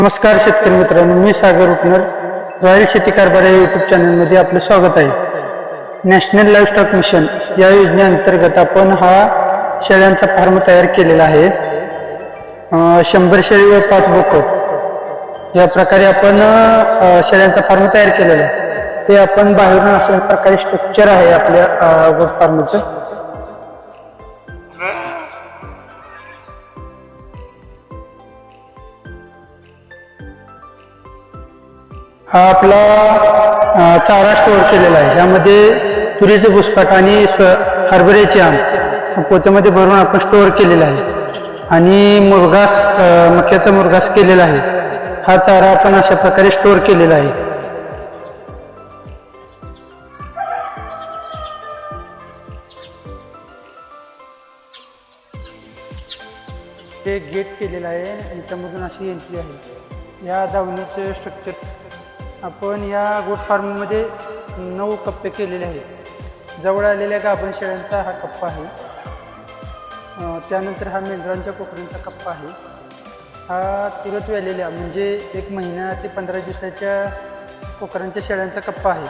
नमस्कार शेतकरी मित्रांनो, मी सागर उपनर रॉयल शेती कारभार या यूट्यूब चॅनलमध्ये आपलं स्वागत आहे. नॅशनल लाईव्हस्टॉक मिशन या योजनेअंतर्गत आपण हा शेळ्यांचा फार्म तयार केलेला आहे. 100 शेळी व 5 बोकड या प्रकारे आपण शेळ्यांचा फार्म तयार केलेला आहे. ते आपण बाहेरून अशा प्रकारे स्ट्रक्चर आहे आपल्या गोट फार्मचं. हा आपला चारा स्टोअर केलेला आहे. यामध्ये तुरीचे बुसकाट आणि हरभऱ्याचे आम पोत्यामध्ये भरून आपण स्टोअर केलेला आहे आणि मुरघास मक्याचा मुरघास केलेला आहे. हा चारा आपण अशा प्रकारे स्टोअर केलेला आहे. ते गेट केलेलं आहे आणि त्यामधून अशी एंट्री आहे. या दावणीचं स्ट्रक्चर आपण या गोट फार्ममध्ये 9 कप्पे केलेले आहेत. जवळ आलेल्या गाभण शेळ्यांचा हा कप्पा आहे. त्यानंतर हा मेंढरांच्या कोकरांचा कप्पा आहे. हा तुरत वेलेल्या म्हणजे 1 महिना ते 15 दिवसाच्या कोकरांच्या शेळ्यांचा कप्पा आहे.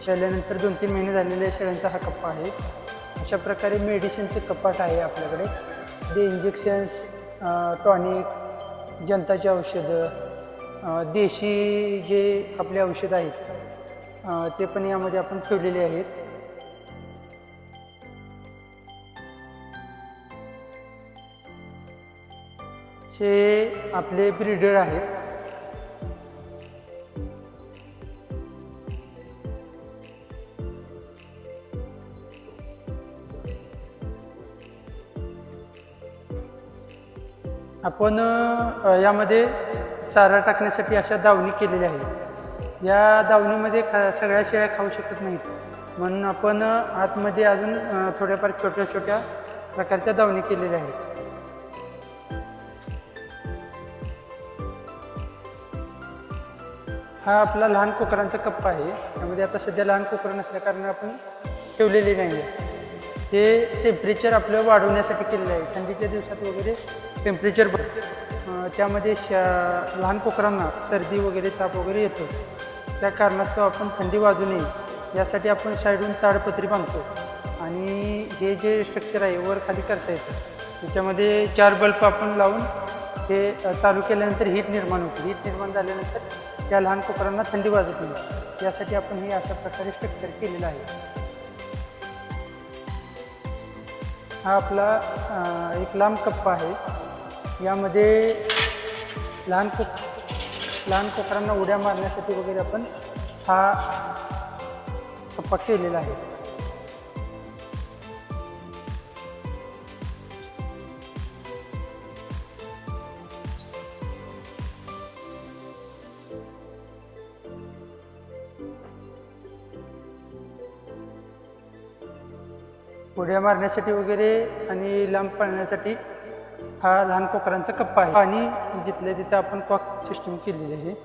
शेळ्यानंतर 2-3 महिने झालेल्या शेळ्यांचा हा कप्पा आहे. अशा प्रकारे मेडिसिनचे कपाट आहे आपल्याकडे. जे इंजेक्शन्स, टॉनिक, जंताची औषधं, देशी जे आपले औषधं आहेत ते पण यामध्ये आपण ठेवलेले आहेत. हे आपले ब्रीडर आहेत. आपण यामध्ये चारा टाकण्यासाठी अशा दावणी केलेल्या आहेत. या दावणीमध्ये सगळ्या शेळ्या खाऊ शकत नाहीत, म्हणून आपण आतमध्ये अजून थोड्याफार छोट्या छोट्या प्रकारच्या दावणी केलेल्या आहेत. हा आपला लहान कोकरांचा कप्पा आहे. त्यामध्ये आता सध्या लहान कोकरं नसल्या कारणाने आपण ठेवलेले नाही आहे. हे टेम्परेचर आपलं वाढवण्यासाठी केलेलं आहे. थंडीच्या दिवसात वगैरे टेम्परेचर त्यामध्ये लहान कोकरांना सर्दी वगैरे, ताप वगैरे येतो. त्या कारणास्तव आपण थंडी वाजू नये यासाठी आपण साईडून ताडपत्री बांधतो. आणि हे जे स्ट्रक्चर आहे वर खाली करता येतं. त्याच्यामध्ये 4 बल्ब आपण लावून हे चालू केल्यानंतर हीट निर्माण होते. हीट निर्माण झाल्यानंतर त्या लहान कोकरांना थंडी वाजत नाही. यासाठी आपण हे अशा प्रकारे स्ट्रक्चर केलेलं आहे. हा आपला एक लांब कप्पा आहे. यामध्ये लहान कोकरांना उड्या मारण्यासाठी वगैरे आपण हा कप्पा केलेला आहे. उड्या मारण्यासाठी वगैरे आणि लांब पळण्यासाठी हा लहान कोकरांचा कप्पा आहे. आणि जिथल्या तिथे आपण कॉक सिस्टम केलेली आहे.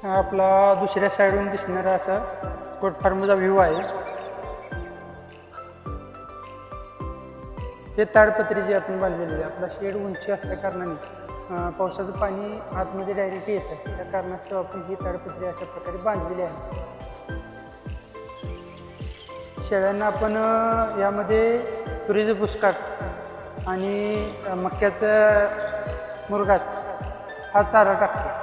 हा आपला दुसऱ्या साईडून दिसणारा असा गोट फार्मचा व्ह्यू आहे. हे ताडपत्री जे आपण बांधलेले आहे. आपला शेड उंची असल्या कारणाने पावसाचं पाणी आतमध्ये डायरेक्ट येतं. त्या कारणास्तव आपण ही ताडपत्री अशा प्रकारे बांधलेली आहे. शेळ्यांना आपण यामध्ये तुरीचं बुसकाट आणि मक्याचा मुरघास हा चारा टाकतो.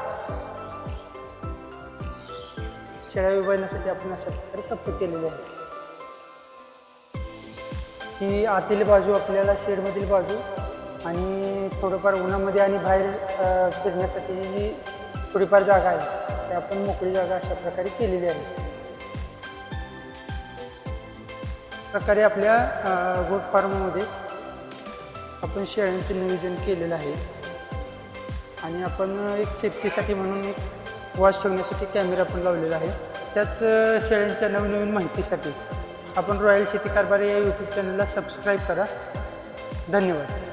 शेळ्या विभाजण्यासाठी आपण अशा प्रकारे कप्पे केलेले आहेत. ही आतील बाजू आपल्याला शेडमधील बाजू आणि थोडंफार उन्हामध्ये आणि बाहेर फिरण्यासाठी ही थोडीफार जागा आहे. ते आपण मोकळी जागा अशा प्रकारे केलेली आहे. प्रकारे आपल्या गोट फार्ममध्ये आपण शेळ्यांचे नियोजन केलेलं आहे. आणि आपण एक सेफ्टीसाठी म्हणून एक वॉच ठेवण्यासाठी कॅमेरा पण लावलेला आहे. त्याच शेळ्यांच्या नवनवीन माहितीसाठी आपण रॉयल शेती कारभार या यूट्यूब चॅनलला सबस्क्राईब करा. धन्यवाद.